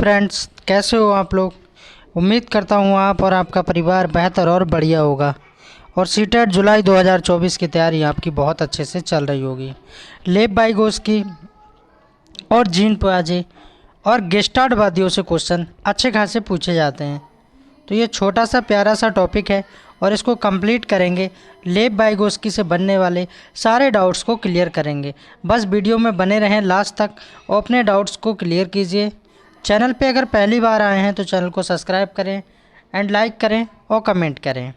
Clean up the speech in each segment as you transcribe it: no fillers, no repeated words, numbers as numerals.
Friends, कैसे हो आप लोग। उम्मीद करता हूँ आप और आपका परिवार बेहतर और बढ़िया होगा और सीटेट जुलाई 2024 की तैयारी आपकी बहुत अच्छे से चल रही होगी। लेब बाइगोस्की और जीन पियाजे और गेस्टार्ड वादियों से क्वेश्चन अच्छे खासे पूछे जाते हैं। तो ये छोटा सा प्यारा सा टॉपिक है और इसको कंप्लीट करेंगे। लेब बाइगोस्की से बनने वाले सारे डाउट्स को क्लियर करेंगे। बस वीडियो में बने रहें लास्ट तक और अपने डाउट्स को क्लियर कीजिए। चैनल पे अगर पहली बार आए हैं तो चैनल को सब्सक्राइब करें एंड लाइक करें और कमेंट करें।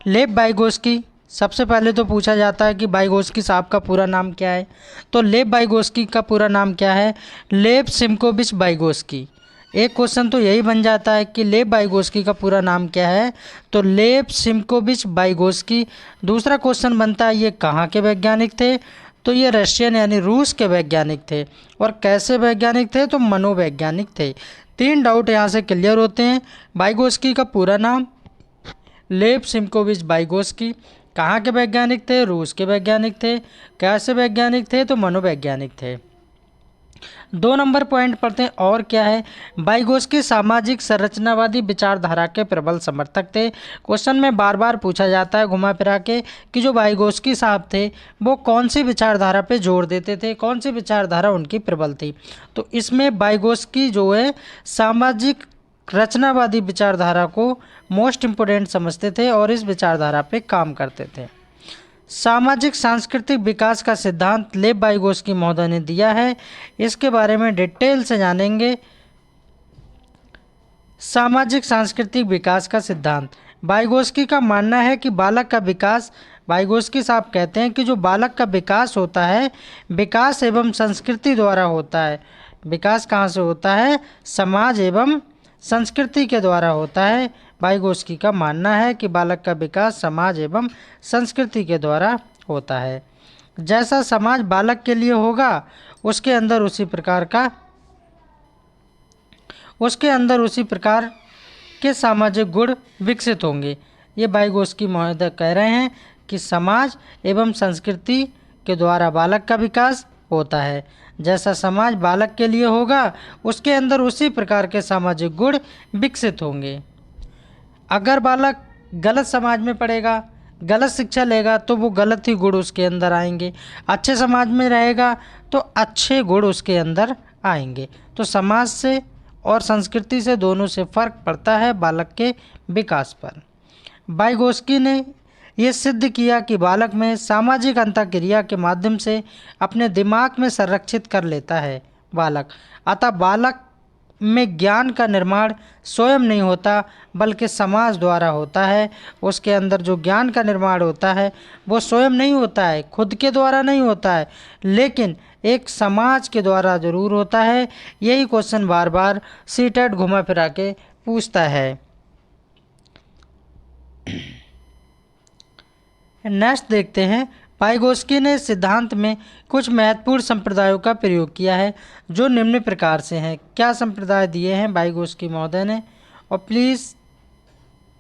लेब बाइगोस्की, सबसे पहले तो पूछा जाता है कि बाइगोस्की साहब का पूरा नाम क्या है। तो लेब बाइगोस्की का पूरा नाम क्या है? लेब सिमकोविच बाइगोस्की। एक क्वेश्चन तो यही बन जाता है कि लेब बाइगोस्की का पूरा नाम क्या है, तो लेब सिमकोविच बाइगोस्की। दूसरा क्वेश्चन बनता है ये कहाँ के वैज्ञानिक थे, तो ये रशियन यानी रूस के वैज्ञानिक थे। और कैसे वैज्ञानिक थे, तो मनोवैज्ञानिक थे। 3 डाउट यहाँ से क्लियर होते हैं। बाइगोस्की का पूरा नाम लेब सिमकोविच बाइगोस्की, कहाँ के वैज्ञानिक थे, रूस के वैज्ञानिक थे। कैसे वैज्ञानिक थे, तो मनोवैज्ञानिक थे। 2 नंबर पॉइंट पढ़ते हैं और क्या है। बाइगोस्की सामाजिक संरचनावादी विचारधारा के प्रबल समर्थक थे। क्वेश्चन में बार बार पूछा जाता है घुमा फिरा के कि जो बाइगोस्की साहब थे वो कौन सी विचारधारा पे जोर देते थे, कौन सी विचारधारा उनकी प्रबल थी। तो इसमें बाइगोस्की जो है सामाजिक रचनावादी विचारधारा को मोस्ट इम्पोर्टेंट समझते थे और इस विचारधारा पे काम करते थे। सामाजिक सांस्कृतिक विकास का सिद्धांत लेब बाइगोस्की महोदय ने दिया है। इसके बारे में डिटेल से जानेंगे। सामाजिक सांस्कृतिक विकास का सिद्धांत, बाइगोस्की का मानना है कि बालक का विकास, बाइगोस्की साहब कहते हैं कि जो बालक का विकास होता है विकास एवं संस्कृति द्वारा होता है। विकास कहाँ से होता है? समाज एवं संस्कृति के द्वारा होता है। बाइगोस्की का मानना है कि बालक का विकास समाज एवं संस्कृति के द्वारा होता है। जैसा समाज बालक के लिए होगा उसके अंदर उसी प्रकार के सामाजिक गुण विकसित होंगे। ये बाइगोस्की महोदय कह रहे हैं कि समाज एवं संस्कृति के द्वारा बालक का विकास होता है। जैसा समाज बालक के लिए होगा उसके अंदर उसी प्रकार के सामाजिक गुण विकसित होंगे। अगर बालक गलत समाज में पढ़ेगा, गलत शिक्षा लेगा तो वो गलत ही गुण उसके अंदर आएंगे। अच्छे समाज में रहेगा तो अच्छे गुण उसके अंदर आएंगे। तो समाज से और संस्कृति से दोनों से फर्क पड़ता है बालक के विकास पर। बाइगोस्की ने ये सिद्ध किया कि बालक में सामाजिक अंतःक्रिया के माध्यम से अपने दिमाग में संरक्षित कर लेता है बालक। अतः बालक में ज्ञान का निर्माण स्वयं नहीं होता बल्कि समाज द्वारा होता है। उसके अंदर जो ज्ञान का निर्माण होता है वो स्वयं नहीं होता है, खुद के द्वारा नहीं होता है, लेकिन एक समाज के द्वारा जरूर होता है। यही क्वेश्चन बार बार सीटेट घुमा फिरा के पूछता है। नेक्स्ट देखते हैं। बाइगोस्की ने सिद्धांत में कुछ महत्वपूर्ण संप्रदायों का प्रयोग किया है जो निम्न प्रकार से हैं। क्या संप्रदाय दिए हैं बाइगोस्की महोदय ने? और प्लीज़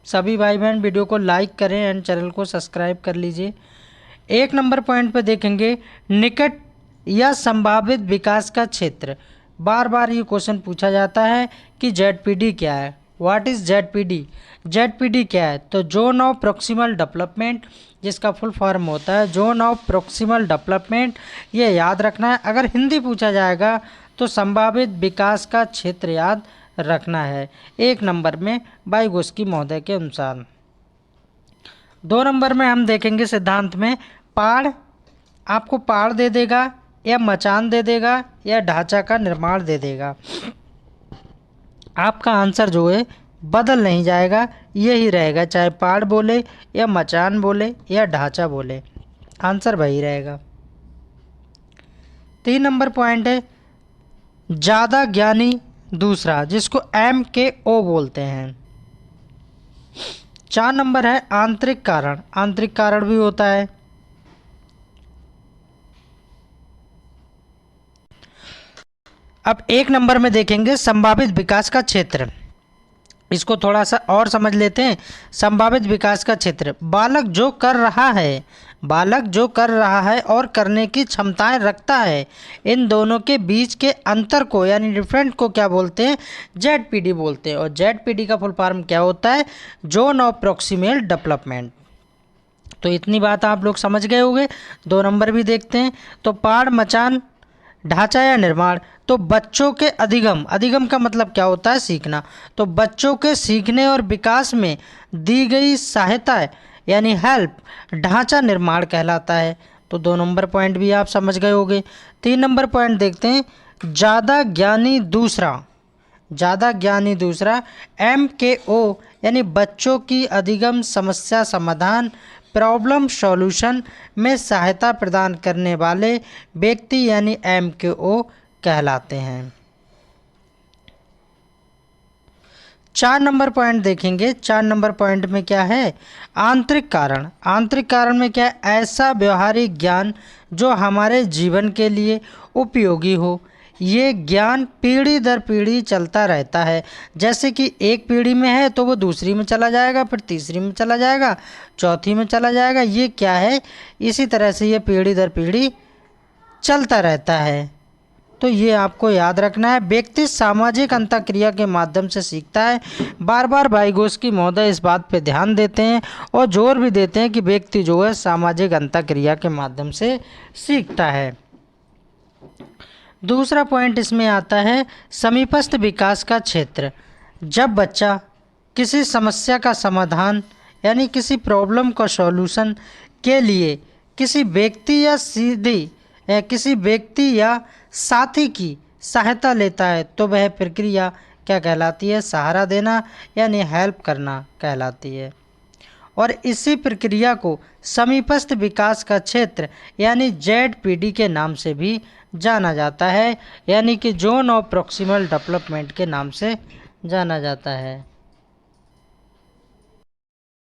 सभी भाई बहन वीडियो को लाइक करें एंड चैनल को सब्सक्राइब कर लीजिए। 1 नंबर पॉइंट पर देखेंगे निकट या संभावित विकास का क्षेत्र। बार बार ये क्वेश्चन पूछा जाता है कि ZPD क्या है, व्हाट इज़ ZPD। ZPD क्या है? तो जोन ऑफ प्रॉक्सिमल डेवलपमेंट, जिसका फुल फॉर्म होता है जोन ऑफ प्रॉक्सिमल डेवलपमेंट। ये याद रखना है। अगर हिंदी पूछा जाएगा तो संभावित विकास का क्षेत्र याद रखना है 1 नंबर में बाइगोस्की महोदय के अनुसार। 2 नंबर में हम देखेंगे सिद्धांत में पहाड़ आपको पहाड़ दे देगा या मचान दे देगा या ढांचा का निर्माण दे देगा। आपका आंसर जो है बदल नहीं जाएगा, यही रहेगा, चाहे पहाड़ बोले या मचान बोले या ढांचा बोले, आंसर वही रहेगा। 3 नंबर पॉइंट है ज़्यादा ज्ञानी दूसरा, जिसको MKO बोलते हैं। 4 नंबर है आंतरिक कारण, आंतरिक कारण भी होता है। अब 1 नंबर में देखेंगे संभावित विकास का क्षेत्र। इसको थोड़ा सा और समझ लेते हैं। संभावित विकास का क्षेत्र, बालक जो कर रहा है, बालक जो कर रहा है और करने की क्षमताएं रखता है, इन दोनों के बीच के अंतर को यानी डिफरेंट को क्या बोलते हैं? जेडपीडी बोलते हैं। और जेडपीडी का फुल फॉर्म क्या होता है? Zone of proximal development. तो इतनी बात आप लोग समझ गए होंगे। 2 नंबर भी देखते हैं। तो पाड़ मचान ढांचा या निर्माण, तो बच्चों के अधिगम, अधिगम का मतलब क्या होता है? सीखना। तो बच्चों के सीखने और विकास में दी गई सहायता यानी हेल्प ढांचा निर्माण कहलाता है। तो 2 नंबर पॉइंट भी आप समझ गए होंगे। 3 नंबर पॉइंट देखते हैं। ज़्यादा ज्ञानी दूसरा, ज़्यादा ज्ञानी दूसरा MKO यानी बच्चों की अधिगम समस्या समाधान प्रॉब्लम सॉल्यूशन में सहायता प्रदान करने वाले व्यक्ति यानी MKO कहलाते हैं। 4 नंबर पॉइंट देखेंगे। 4 नंबर पॉइंट में क्या है? आंतरिक कारण। आंतरिक कारण में क्या है? ऐसा व्यवहारिक ज्ञान जो हमारे जीवन के लिए उपयोगी हो। ये ज्ञान पीढ़ी दर पीढ़ी चलता रहता है। जैसे कि एक पीढ़ी में है तो वो दूसरी में चला जाएगा, फिर तीसरी में चला जाएगा, चौथी में चला जाएगा। ये क्या है? इसी तरह से ये पीढ़ी दर पीढ़ी चलता रहता है। तो ये आपको याद रखना है। व्यक्ति सामाजिक अंतःक्रिया के माध्यम से सीखता है। बार बार वाइगोत्स्की महोदय इस बात पे ध्यान देते हैं और जोर भी देते हैं कि व्यक्ति जो है सामाजिक अंतःक्रिया के माध्यम से सीखता है। दूसरा पॉइंट इसमें आता है समीपस्थ विकास का क्षेत्र। जब बच्चा किसी समस्या का समाधान यानी किसी प्रॉब्लम का सॉल्यूशन के लिए किसी व्यक्ति या साथी की सहायता लेता है तो वह प्रक्रिया क्या कहलाती है? सहारा देना यानी हेल्प करना कहलाती है। और इसी प्रक्रिया को समीपस्थ विकास का क्षेत्र यानी जेडपीडी के नाम से भी जाना जाता है, यानी कि जोन ऑफ प्रॉक्सिमल डेवलपमेंट के नाम से जाना जाता है।